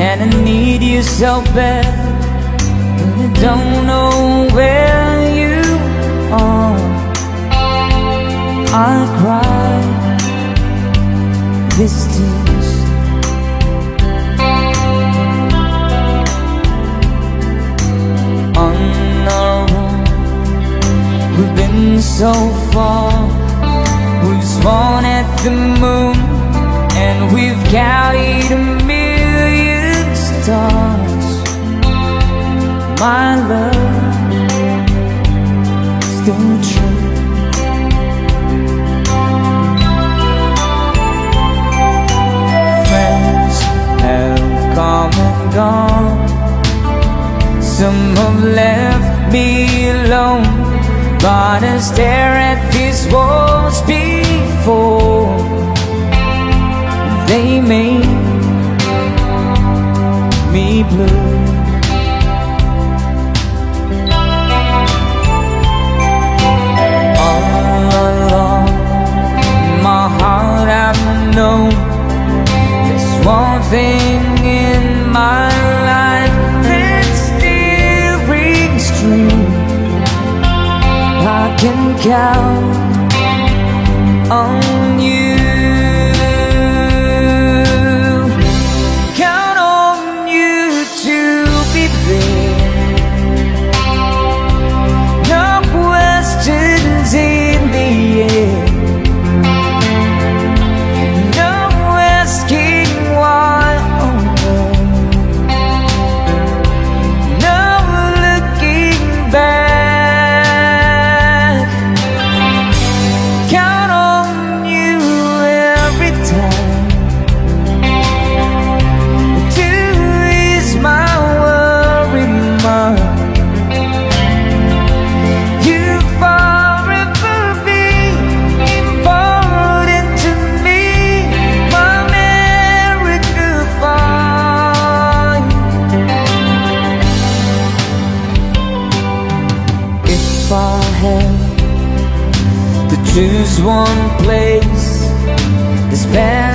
and I need you so bad, but I don't know where you are. I cry these tears. On our own, we've been so far. We've sworn at the moon, and we've carried a million stars. My love, still true. Friends have come and gone. Some have left me alone, but I stare at these walls before they made me blue. All along my heart I've known there's one thing in my life that still rings true. I can count on you. Count on you to be there. No questions in the air. No asking why or where. No looking back. If I have to choose one place to spend